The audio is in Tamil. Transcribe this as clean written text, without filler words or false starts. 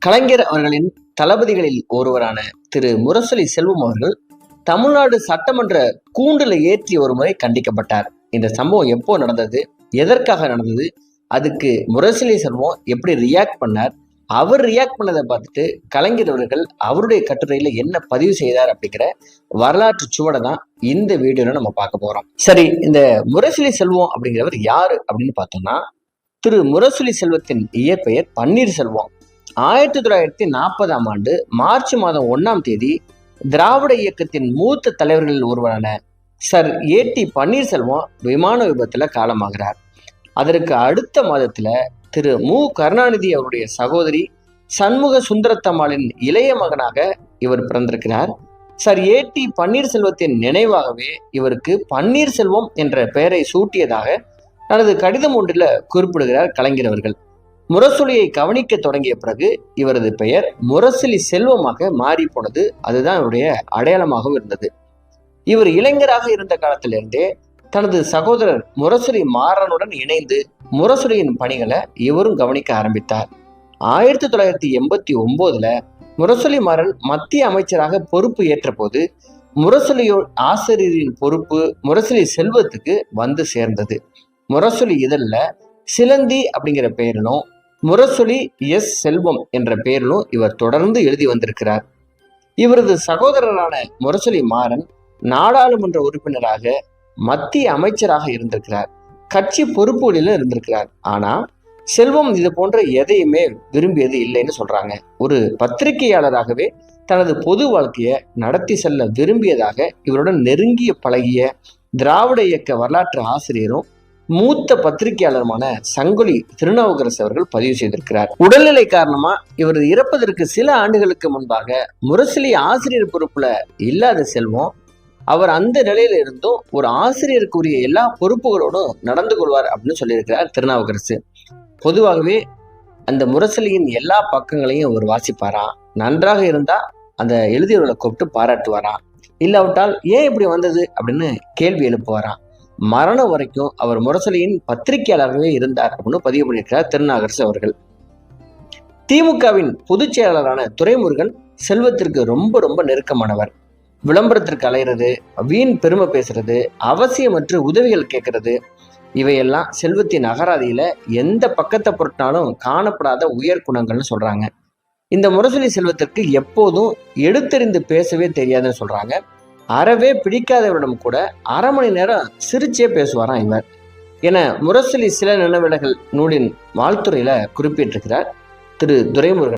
கலைஞர் அவர்களின் தளபதிகளில் ஒருவரான திரு முரசொலி செல்வம் அவர்கள் தமிழ்நாடு சட்டமன்ற கூண்டுல ஏற்றி ஒரு முறை கண்டிக்கப்பட்டார். இந்த சம்பவம் எப்போ நடந்தது, எதற்காக நடந்தது, அதுக்கு முரசொலி செல்வம் எப்படி ரியாக்ட் பண்ணார், அவர் ரியாக்ட் பண்ணதை பார்த்துட்டு கலைஞர் அவர்கள் அவருடைய கட்டுரையில என்ன பதிவு செய்தார் அப்படிங்கிற வரலாற்று சுவடை தான் இந்த வீடியோல நம்ம பார்க்க போறோம். சரி, இந்த முரசொலி செல்வம் அப்படிங்கிறவர் யாரு அப்படின்னு பார்த்தோம்னா, திரு முரசொலி செல்வத்தின் இயற்பெயர் பன்னீர்செல்வம். 1940ஆம் ஆண்டு மார்ச் மாதம் 1ஆம் தேதி திராவிட இயக்கத்தின் மூத்த தலைவர்களில் ஒருவரான சர் ஏ.டி. பன்னீர்செல்வம் விமான விபத்துல காலமாகிறார். அதற்கு அடுத்த மாதத்துல திரு மு. கருணாநிதி அவருடைய சகோதரி சண்முக சுந்தரத்தம்மாளின் இளைய மகனாக இவர் பிறந்திருக்கிறார். சர் ஏ.டி. பன்னீர்செல்வத்தின் நினைவாகவே இவருக்கு பன்னீர்செல்வம் என்ற பெயரை சூட்டியதாக தனது கடிதம் ஒன்றில் குறிப்பிடுகிறார் கலைஞர் அவர்கள். முரசொலியை கவனிக்க தொடங்கிய பிறகு இவரது பெயர் முரசொலி செல்வமாக மாறி போனது. அதுதான் இவருடைய அடையாளமாகவும் இருந்தது. இவர் இளைஞராக இருந்த காலத்திலிருந்தே தனது சகோதரர் முரசொலி மாறனுடன் இணைந்து முரசொலியின் பணிகளை இவரும் கவனிக்க ஆரம்பித்தார். 1989 முரசொலி மாறன் மத்திய அமைச்சராக பொறுப்பு ஏற்ற போது முரசொலியோ ஆசிரியரின் பொறுப்பு முரசொலி செல்வத்துக்கு வந்து சேர்ந்தது. முரசொலி இதழ்ல சிலந்தி அப்படிங்கிற பெயரிலும் முரசொலி எஸ் செல்வம் என்ற பெயரிலும் இவர் தொடர்ந்து எழுதி வந்திருக்கிறார். இவரது சகோதரரான முரசொலி மாறன் நாடாளுமன்ற உறுப்பினராக மத்திய அமைச்சராக இருந்திருக்கிறார். கட்சி பொறுப்புகளிலும் இருந்திருக்கிறார். ஆனா செல்வம் இது போன்ற எதையுமே விரும்பியது இல்லைன்னு சொல்றாங்க. ஒரு பத்திரிகையாளராகவே தனது பொது வாழ்க்கையை நடத்தி செல்ல விரும்பியதாக இவருடன் நெருங்கிய பழகிய திராவிட இயக்க வரலாற்று ஆசிரியரும் மூத்த பத்திரிகையாளருமான சங்கொலி திருநாவுக்கரசு அவர்கள் பதிவு செய்திருக்கிறார். உடல்நிலை காரணமா இவரது இறப்பதற்கு சில ஆண்டுகளுக்கு முன்பாக முரசொலி ஆசிரியர் பொறுப்புல இல்லாத செல்வம் அவர் அந்த நிலையில இருந்தும் ஒரு ஆசிரியருக்குரிய எல்லா பொறுப்புகளோடும் நடந்து கொள்வார் அப்படின்னு சொல்லியிருக்கிறார் திருநாவுக்கரசு. பொதுவாகவே அந்த முரசொலியின் எல்லா பக்கங்களையும் அவர் வாசிப்பாராம். நன்றாக இருந்தா அந்த எழுதியவர்களை கூப்பிட்டு பாராட்டுவாராம். இல்லாவிட்டால் ஏன் இப்படி வந்தது அப்படின்னு கேள்வி எழுப்புவாராம். மரணம் வரைக்கும் அவர் முரசொலியின் பத்திரிகையாளராகவே இருந்தார் அப்படின்னு பதிவு பண்ணியிருக்கிறார் திருநாவுக்கரசு அவர்கள். திமுகவின் பொதுச் செயலாளரான துரைமுருகன் செல்வத்திற்கு ரொம்ப ரொம்ப நெருக்கமானவர். விளம்பரத்திற்கு அலைகிறது, வீண் பெருமை பேசுறது, அவசியமற்ற உதவிகள் கேட்கறது, இவையெல்லாம் செல்வத்தின் அகராதியில எந்த பக்கத்தை பொருட்டினாலும் காணப்படாத உயர் குணங்கள்னு சொல்றாங்க. இந்த முரசொலி செல்வத்திற்கு எப்போதும் எடுத்தறிந்து பேசவே தெரியாதுன்னு சொல்றாங்க. அறவே பிடிக்காதவரிடம் கூட அரை மணி நேரம் சிரிச்சே பேசுவாராம் இவர் என முரசொலி சில நினைவிடங்கள் நூலின் வாழ்த்துறையில குறிப்பிட்டிருக்கிறார் திரு துரைமுருகன்.